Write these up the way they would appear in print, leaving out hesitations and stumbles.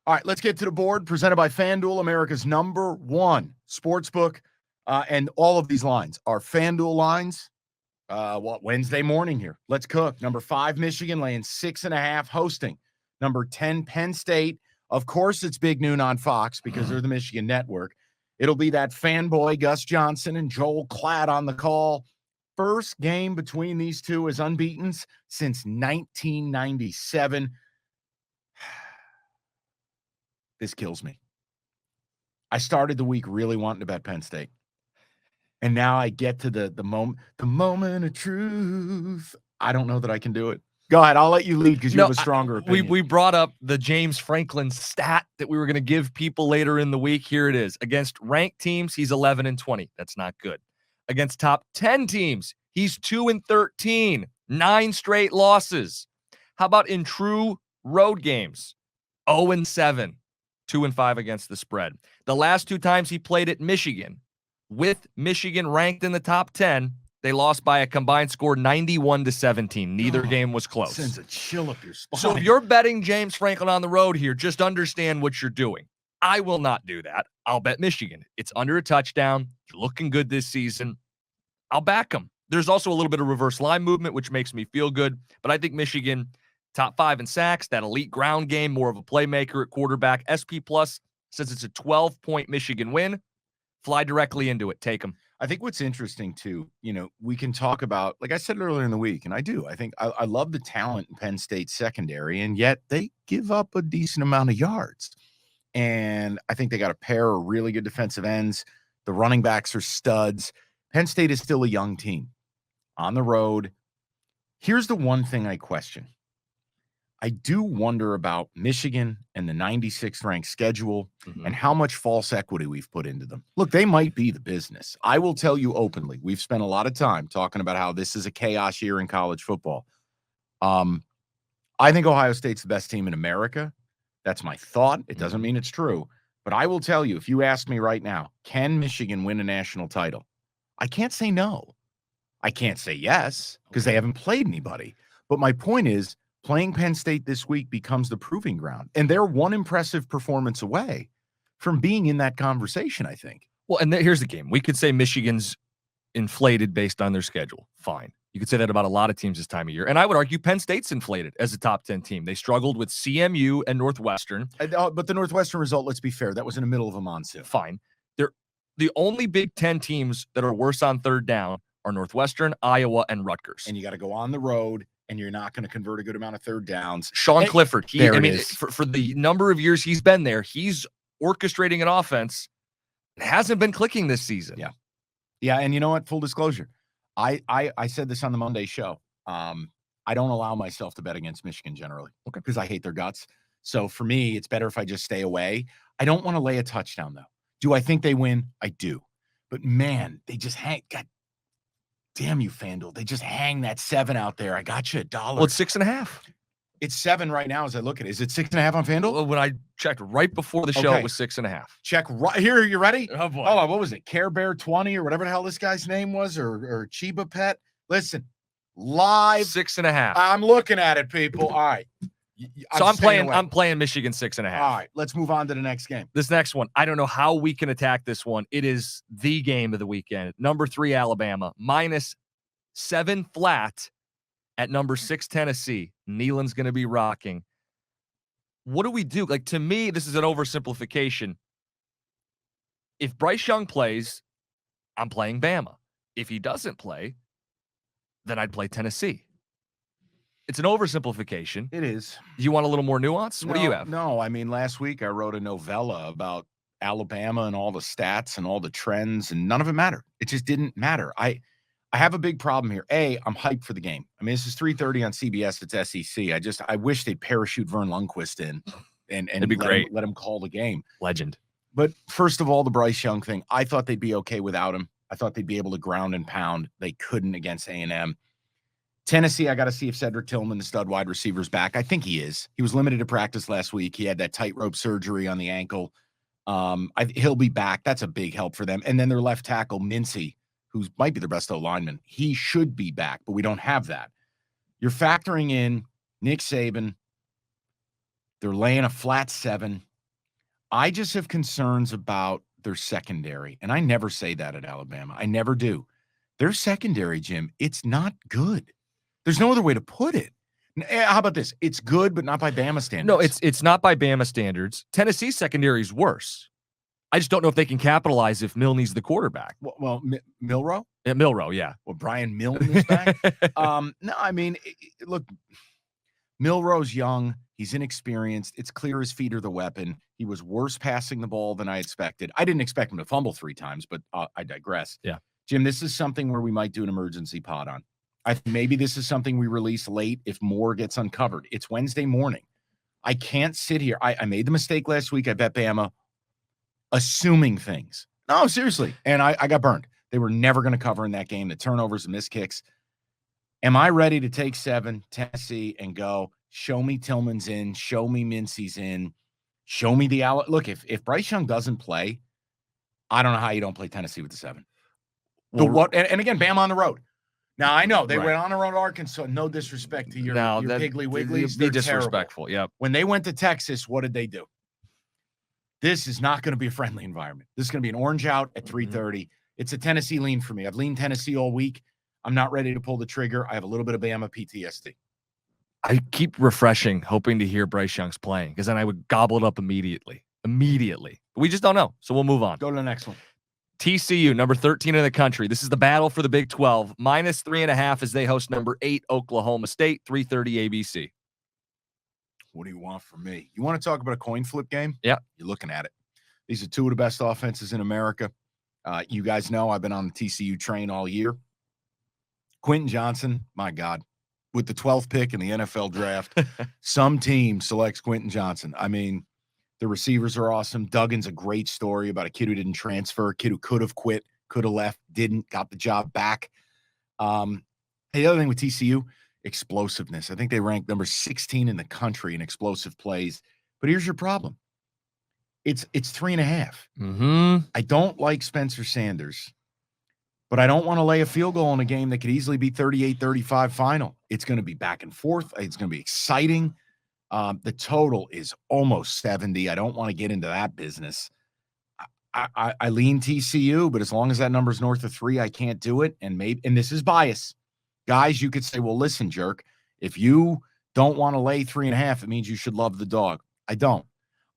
All right, let's get to the board. Presented by FanDuel, America's #1 sportsbook. And all of these lines are FanDuel lines. Wednesday morning here. Let's cook. Number 5, Michigan, laying 6.5, hosting. Number 10, Penn State. Of course, it's big noon on Fox because they're the Michigan network. It'll be that fanboy Gus Johnson and Joel Klatt on the call. First game between these two as unbeatens since 1997. This kills me. I started the week really wanting to bet Penn State. And now I get to the moment of truth. I don't know that I can do it. Go ahead. I'll let you lead because you have a stronger opinion. We brought up the James Franklin stat that we were going to give people later in the week. Here it is. Against ranked teams, he's 11-20. That's not good. Against top 10 teams, he's 2-13. 9 straight losses. How about in true road games? 0-7. 2-5 against the spread. The last 2 times he played at Michigan, with Michigan ranked in the top 10, they lost by a combined score 91-17. Neither game was close. Sends a chill up your spine. So if you're betting James Franklin on the road here, just understand what you're doing. I will not do that. I'll bet Michigan. It's under a touchdown. You're looking good this season. I'll back them. There's also a little bit of reverse line movement, which makes me feel good. But I think Michigan, top 5 in sacks, that elite ground game, more of a playmaker at quarterback. SP Plus says it's a 12-point Michigan win. Fly directly into it. Take them. I think what's interesting, too, we can talk about, like I said earlier in the week, and I do. I think I love the talent in Penn State secondary, and yet they give up a decent amount of yards. And I think they got a pair of really good defensive ends. The running backs are studs. Penn State is still a young team on the road. Here's the one thing I question. I do wonder about Michigan and the 96th ranked schedule and how much false equity we've put into them. Look, they might be the business. I will tell you openly, we've spent a lot of time talking about how this is a chaos year in college football. I think Ohio State's the best team in America. That's my thought. It doesn't mean it's true. But I will tell you, if you ask me right now, can Michigan win a national title? I can't say no. I can't say yes because they haven't played anybody. But my point is, playing Penn State this week becomes the proving ground. And they're one impressive performance away from being in that conversation, I think. Well, and here's the game. We could say Michigan's inflated based on their schedule. Fine. You could say that about a lot of teams this time of year. And I would argue Penn State's inflated as a top 10 team. They struggled with CMU and Northwestern. But the Northwestern result, let's be fair, that was in the middle of a monsoon. Fine. They're the only Big Ten teams that are worse on third down are Northwestern, Iowa, and Rutgers. And you got to go on the road, and you're not going to convert a good amount of third downs. Sean Clifford, for the number of years he's been there, he's orchestrating an offense that hasn't been clicking this season. Yeah. Yeah, and you know what? Full disclosure. I said this on the Monday show. I don't allow myself to bet against Michigan generally because I hate their guts. So for me, it's better if I just stay away. I don't want to lay a touchdown, though. Do I think they win? I do. But, man, they just hang – God damn you, FanDuel. They just hang that 7 out there. I got you $1. Well, it's 6.5. It's 7 right now as I look at it. Is it 6.5 on FanDuel? Well, when I checked right before the show, it was 6.5. Check right here. You ready? Oh, boy. Hold on. What was it? Care Bear 20 or whatever the hell this guy's name was, or Chiba Pet? Listen, live 6.5. I'm looking at it, people. All right. I'm playing Michigan 6.5. All right, let's move on to the next game. This next one, I don't know how we can attack this one. It is the game of the weekend. Number 3, Alabama, -7 flat at number 6, Tennessee. Neyland's going to be rocking. What do we do? Like, to me, this is an oversimplification. If Bryce Young plays, I'm playing Bama. If he doesn't play, then I'd play Tennessee. It's an oversimplification. It is. You want a little more nuance? What do you have? No, I mean, last week I wrote a novella about Alabama and all the stats and all the trends, and none of it mattered. It just didn't matter. I have a big problem here. I'm hyped for the game. I mean, this is 3:30 on CBS. It's SEC. I wish they'd parachute Vern Lundquist in and It'd be great. Let him call the game. Legend. But first of all, the Bryce Young thing, I thought they'd be okay without him. I thought they'd be able to ground and pound. They couldn't against A&M. Tennessee, I got to see if Cedric Tillman, the stud wide receiver, is back. I think he is. He was limited to practice last week. He had that tightrope surgery on the ankle. He'll be back. That's a big help for them. And then their left tackle, Mincy, who might be their best O-lineman, he should be back, but we don't have that. You're factoring in Nick Saban. They're laying a flat 7. I just have concerns about their secondary, and I never say that at Alabama. I never do. Their secondary, Jim, it's not good. There's no other way to put it. How about this? It's good, but not by Bama standards. No, it's not by Bama standards. Tennessee's secondary is worse. I just don't know if they can capitalize if Milne's the quarterback. Well, Milroe? Yeah, Milroe, yeah. Well, Brian Milne is back. No, I mean, look, Milroe's young. He's inexperienced. It's clear his feet are the weapon. He was worse passing the ball than I expected. I didn't expect him to fumble 3 times, but I digress. Yeah. Jim, this is something where we might do an emergency pod on. I think maybe this is something we release late if more gets uncovered. It's Wednesday morning. I can't sit here. I made the mistake last week. I bet Bama assuming things. No, seriously. And I got burned. They were never going to cover in that game. The turnovers and missed kicks. Am I ready to take 7, Tennessee, and go, show me Tillman's in, show me Mincy's in, show me the – look, if Bryce Young doesn't play, I don't know how you don't play Tennessee with the 7. And again, Bama on the road. Now, I know they went on the road to Arkansas. No disrespect to your Piggly Wigglies. Be disrespectful, yeah. When they went to Texas, what did they do? This is not going to be a friendly environment. This is going to be an orange out at 3:30. It's a Tennessee lean for me. I've leaned Tennessee all week. I'm not ready to pull the trigger. I have a little bit of Bama PTSD. I keep refreshing, hoping to hear Bryce Young's playing, because then I would gobble it up immediately. We just don't know, so we'll move on. Go to the next one. TCU, number 13 in the country. This is the battle for the Big 12. -3.5 as they host number 8 Oklahoma State, 3:30 ABC. What do you want from me? You want to talk about a coin flip game? Yeah. You're looking at it. These are 2 of the best offenses in America. You guys know I've been on the TCU train all year. Quentin Johnson, my God, with the 12th pick in the NFL draft, some team selects Quentin Johnson. I mean, the receivers are awesome. Duggan's a great story about a kid who didn't transfer, a kid who could have quit, could have left, didn't, got the job back. The other thing with TCU, explosiveness. I think they ranked number 16 in the country in explosive plays. But here's your problem. It's 3.5. Mm-hmm. I don't like Spencer Sanders, but I don't want to lay a field goal in a game that could easily be 38-35 final. It's going to be back and forth. It's going to be exciting. The total is almost 70. I don't want to get into that business. I lean TCU, but as long as that number's north of 3, I can't do it. And this is bias. Guys, you could say, well, listen, jerk, if you don't want to lay 3.5, it means you should love the dog. I don't.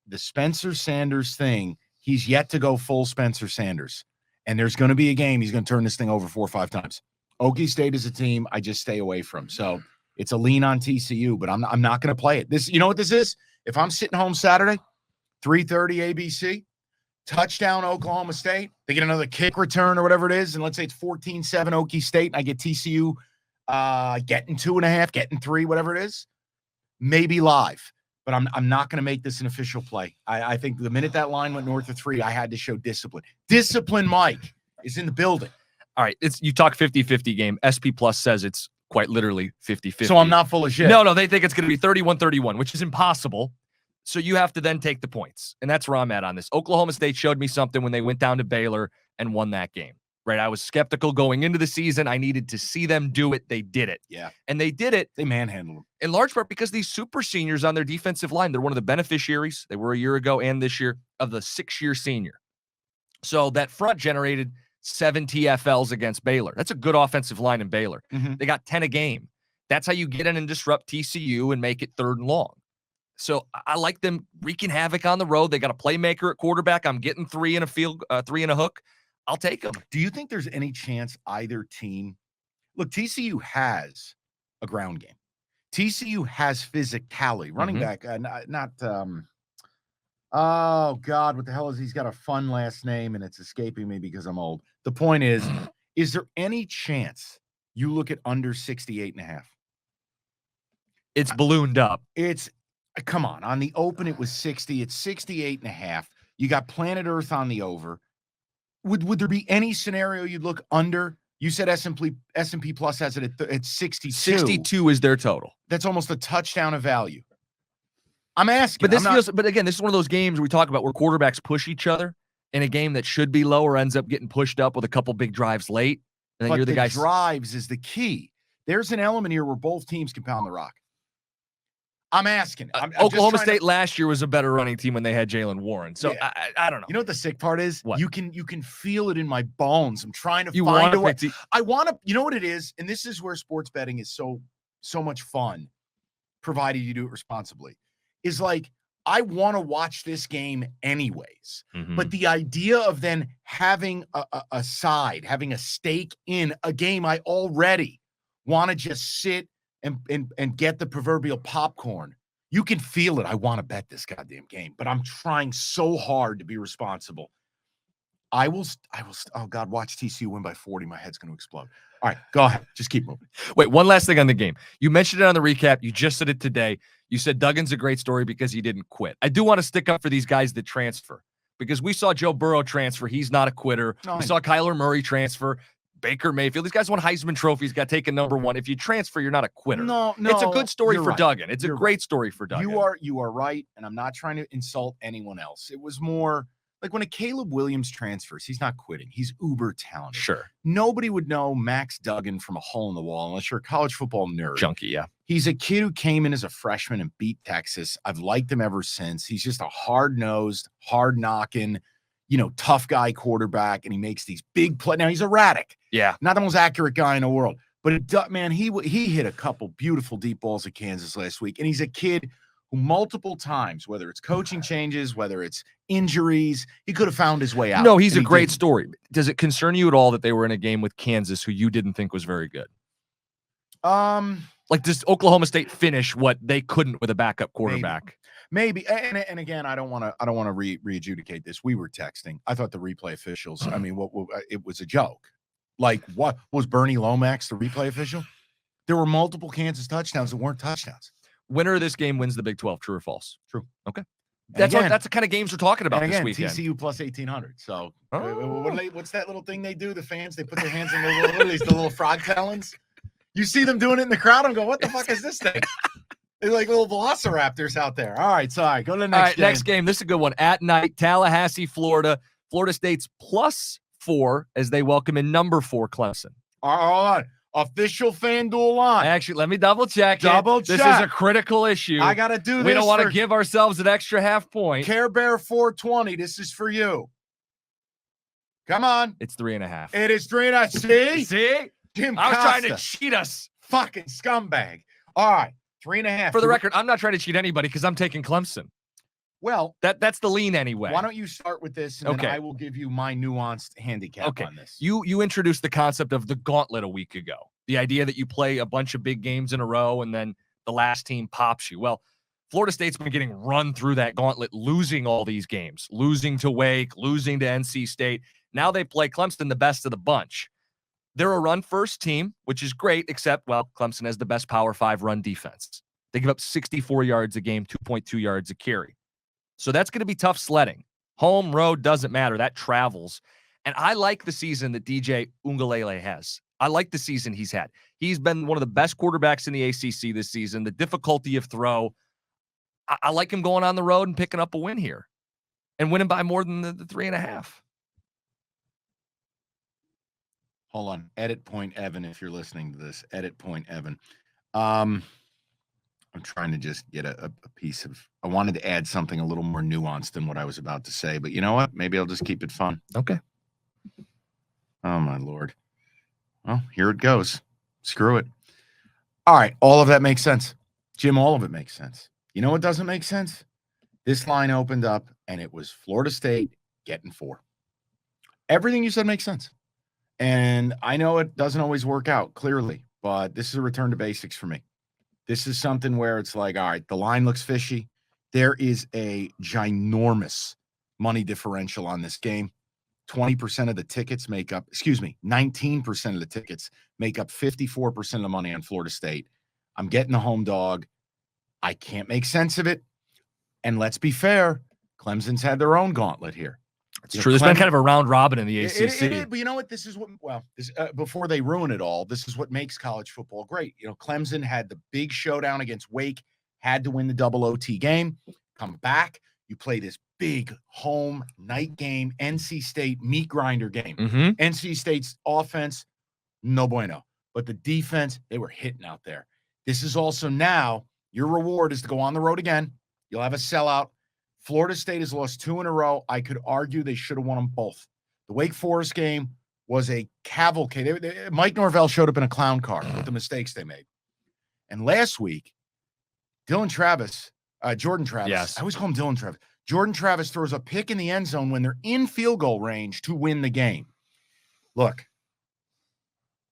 The Spencer Sanders thing, he's yet to go full Spencer Sanders. And there's going to be a game he's going to turn this thing over 4 or 5 times. OKIE State is a team I just stay away from. So it's a lean on TCU, but I'm not going to play it. This, you know what this is? If I'm sitting home Saturday, 3:30 ABC, touchdown Oklahoma State, they get another kick return or whatever it is, and let's say it's 14-7 OKIE State, and I get TCU getting 2.5, getting 3, whatever it is, maybe live. But I'm not going to make this an official play. I think the minute that line went north of 3, I had to show discipline. Discipline, Mike, is in the building. All right, you talk 50-50 game. SP Plus says it's quite literally 50-50. So I'm not full of shit. No, they think it's going to be 31-31, which is impossible. So you have to then take the points. And that's where I'm at on this. Oklahoma State showed me something when they went down to Baylor and won that game. Right? I was skeptical going into the season. I needed to see them do it. They did it. Yeah. And they did it. They manhandled them. In large part because these super seniors on their defensive line, they're one of the beneficiaries. They were a year ago and this year of the 6-year senior. So that front generated 7 TFLs against Baylor. That's a good offensive line in Baylor. Mm-hmm. They got 10 a game. That's how you get in and disrupt TCU and make it 3rd and long. So I like them wreaking havoc on the road. They got a playmaker at quarterback. I'm getting 3 in a field, 3 in a hook. I'll take them. Do you think there's any chance either team – look, TCU has a ground game. TCU has physicality. Running back, oh, God, what the hell is he's got a fun last name, and it's escaping me because I'm old. The point is there any chance you look at under 68.5? It's ballooned up. It's – come on. On the open, it was 60. It's 68.5. You got Planet Earth on the over. Would there be any scenario you'd look under? You said S&P Plus has it at 62. 62 is their total. That's almost a touchdown of value. I'm asking. But again, this is one of those games we talk about where quarterbacks push each other in a game that should be lower ends up getting pushed up with a couple big drives late. And then you're the guy. Drives is the key. There's an element here where both teams can pound the rock. I'm asking. I'm Oklahoma State last year was a better running team when they had Jalen Warren. So yeah. I don't know. You know what the sick part is? What? You can feel it in my bones. I'm trying to find a way. I want to. You know what it is? And this is where sports betting is so much fun, provided you do it responsibly. Is like I want to watch this game anyways. Mm-hmm. But the idea of then having a side, having a stake in a game I already want to just sit and get the proverbial popcorn. You can feel it. I want to bet this goddamn game, but I'm trying so hard to be responsible. I will. Oh God, watch TCU win by 40. My head's going to explode. All right, go ahead. Just keep moving. Wait, one last thing on the game. You mentioned it on the recap. You just said it today. You said Duggan's a great story because he didn't quit. I do want to stick up for these guys that transfer because we saw Joe Burrow transfer. He's not a quitter. We saw Kyler Murray transfer. Baker Mayfield. These guys won Heisman trophies, got taken #1. If you transfer, you're not a quitter. No. It's a good story for right. Duggan. It's a great story for Duggan. You are right, and I'm not trying to insult anyone else. It was more like when a Caleb Williams transfers, he's not quitting. He's uber talented. Sure. Nobody would know Max Duggan from a hole in the wall unless you're a college football nerd. Junkie, yeah. He's a kid who came in as a freshman and beat Texas. I've liked him ever since. He's just a hard-nosed, hard-knocking, tough guy quarterback, and he makes these big plays. Now, he's erratic. Yeah. Not the most accurate guy in the world. But, he hit a couple beautiful deep balls at Kansas last week, and he's a kid who multiple times, whether it's coaching changes, whether it's injuries, he could have found his way out. No, he's a great story. Does it concern you at all that they were in a game with Kansas who you didn't think was very good? Like, does Oklahoma State finish what they couldn't with a backup quarterback? Maybe. And again, I don't want to re-adjudicate this. We were texting. I thought the replay officials, it was a joke. Like, what was Bernie Lomax, the replay official? There were multiple Kansas touchdowns that weren't touchdowns. Winner of this game wins the Big 12. True or false? True. Okay. That's the kind of games we're talking about this weekend. TCU plus 1,800. So what's that little thing they do? The fans, they put their hands in the little frog talons. You see them doing it in the crowd and go, what the fuck is this thing? They're like little velociraptors out there. All right, sorry. Go to the next game. Next game. This is a good one. At night, Tallahassee, Florida. Florida State's +4 as they welcome in #4 Clemson. All right. Official FanDuel line. Actually, let me double check. This is a critical issue. I got to do this. We don't want to give ourselves an extra half point. Care Bear 420. This is for you. Come on. It's 3.5. It is 3.5. See? Jim I was Costa. trying to cheat us. Fucking scumbag. All right. 3.5. For the record, I'm not trying to cheat anybody because I'm taking Clemson. Well, that's the lean anyway. Why don't you start with this, and then I will give you my nuanced handicap on this. You introduced the concept of the gauntlet a week ago. The idea that you play a bunch of big games in a row and then the last team pops you. Well, Florida State's been getting run through that gauntlet, losing all these games, losing to Wake, losing to NC State. Now they play Clemson, the best of the bunch. They're a run-first team, which is great, except, Clemson has the best Power 5 run defense. They give up 64 yards a game, 2.2 yards a carry. So that's going to be tough sledding. Home, road, doesn't matter. That travels. And I like the season that DJ Uiagalelei has. I like the season he's had. He's been one of the best quarterbacks in the ACC this season. The difficulty of throw, I like him going on the road and picking up a win here and winning by more than the 3.5. Hold on. Edit point Evan, if you're listening to this. Edit point Evan. I'm trying to just get a piece of, I wanted to add something a little more nuanced than what I was about to say, but you know what? Maybe I'll just keep it fun. Okay. Oh, my Lord. Well, here it goes. Screw it. All right. All of that makes sense. Jim, all of it makes sense. You know what doesn't make sense? This line opened up, and it was Florida State getting 4. Everything you said makes sense. And I know it doesn't always work out, clearly, but this is a return to basics for me. This is something where it's like, all right, the line looks fishy. There is a ginormous money differential on this game. 20% of the tickets 19% of the tickets make up 54% of the money on Florida State. I'm getting the home dog. I can't make sense of it. And let's be fair, Clemson's had their own gauntlet here. It's true. There's been kind of a round robin in the ACC. But you know what? This is what, before they ruin it all, this is what makes college football great. Clemson had the big showdown against Wake, had to win the double OT game, come back. You play this big home night game, NC State meat grinder game. Mm-hmm. NC State's offense, no bueno. But the defense, they were hitting out there. This is also now Your reward is to go on the road again. You'll have a sellout. Florida State has lost 2 in a row. I could argue they should have won them both. The Wake Forest game was a cavalcade. Mike Norvell showed up in a clown car with the mistakes they made. And last week, Jordan Travis, Yes. I always call him Dylan Travis. Jordan Travis throws a pick in the end zone when they're in field goal range to win the game. Look,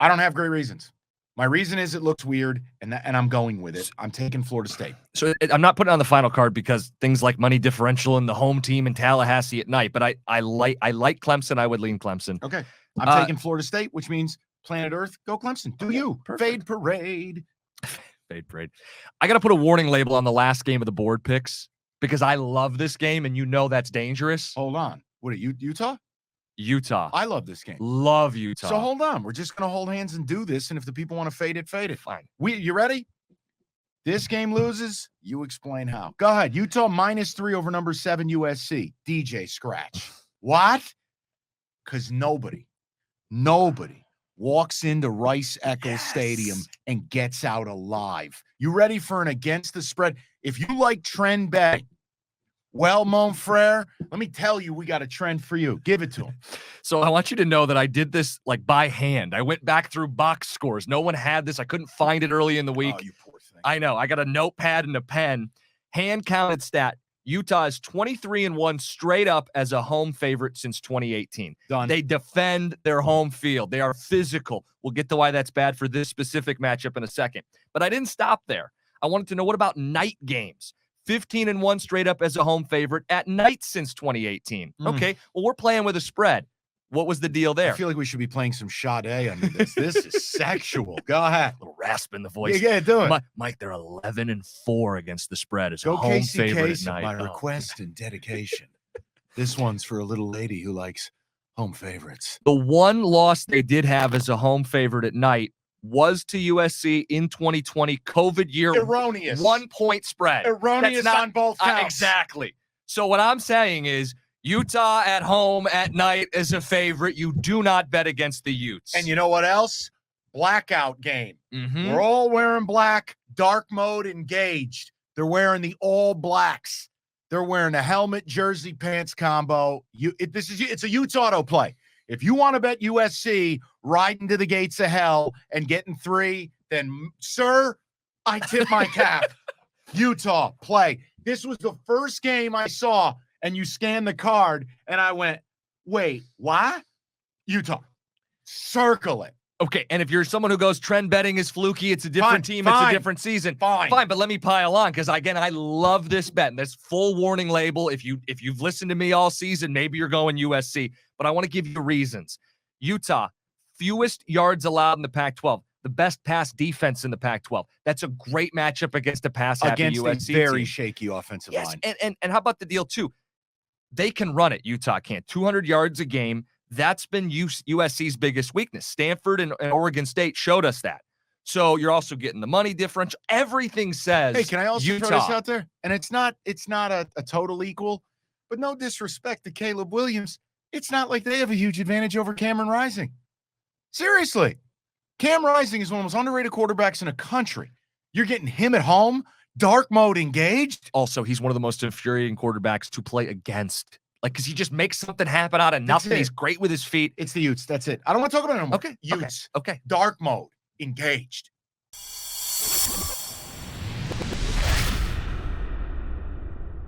I don't have great reasons. My reason is it looks weird, and I'm going with it. I'm taking Florida State. So I'm not putting it on the final card because things like money differential and the home team in Tallahassee at night. But I like Clemson. I would lean Clemson. Okay, I'm taking Florida State, which means planet Earth, go Clemson. Do you? Perfect. Fade parade. Fade parade. I got to put a warning label on the last game of the board picks because I love this game, and you know that's dangerous. Hold on. What are you, Utah? Utah. I love this game. Love Utah. So hold on. We're just going to hold hands and do this. And if the people want to fade it, fade it. Fine. You ready? This game loses. You explain how. Go ahead. Utah -3 over number 7 USC. DJ Scratch. What? Because nobody walks into Rice-Eccles Stadium and gets out alive. You ready for an against the spread? If you like trend betting, well, mon frere, let me tell you, we got a trend for you. Give it to him. So I want you to know that I did this like by hand. I went back through box scores. No one had this. I couldn't find it early in the week. Oh, you poor thing. I know. I got a notepad and a pen. Hand-counted stat. Utah is 23-1 straight up as a home favorite since 2018. Done. They defend their home field. They are physical. We'll get to why that's bad for this specific matchup in a second. But I didn't stop there. I wanted to know, what about night games? 15-1 straight up as a home favorite at night since 2018. Okay, well, we're playing with a spread. What was the deal there? I feel like we should be playing some Sade under this. This is sexual. Go ahead. A little rasp in the voice. Yeah, do it. Mike, they're 11-4 against the spread as a Go home Casey favorite Kasem, at night. my request and dedication. This one's for a little lady who likes home favorites. The one loss they did have as a home favorite at night was to USC in 2020, COVID year. Erroneous. 1 point spread. Erroneous on both counts. Exactly. So what I'm saying is Utah at home at night is a favorite. You do not bet against the Utes. And you know what else? Blackout game. Mhm. We're all wearing black, dark mode engaged. They're wearing the all blacks. They're wearing a helmet, jersey, pants combo. It's a Utes auto play. If you want to bet USC riding to the gates of hell and getting 3, then, sir, I tip my cap. Utah, play. This was the first game I saw, and you scanned the card, and I went, wait, what? Utah. Circle it. Okay, and if you're someone who goes trend betting is fluky, it's a different team, it's a different season. Fine, but let me pile on because, again, I love this bet. And this full warning label. If you've listened to me all season, maybe you're going USC. But I want to give you reasons. Utah, fewest yards allowed in the Pac-12. The best pass defense in the Pac-12. That's a great matchup against a pass-happy USC a very team. shaky offensive line. And how about the deal, too? They can run it. Utah can't. 200 yards a game. That's been USC's biggest weakness. Stanford and Oregon State showed us that. So you're also getting the money differential. Everything says Hey, can I also Utah. throw this out there? And it's not a total equal, but no disrespect to Caleb Williams. It's not like they have a huge advantage over Cameron Rising. Seriously. Cam Rising is one of the most underrated quarterbacks in the country. You're getting him at home, dark mode engaged. Also, he's one of the most infuriating quarterbacks to play against. Like, because he just makes something happen out of nothing. He's great with his feet. It's the Utes. That's it. I don't want to talk about it anymore. Okay. Utes. Okay. Dark mode engaged.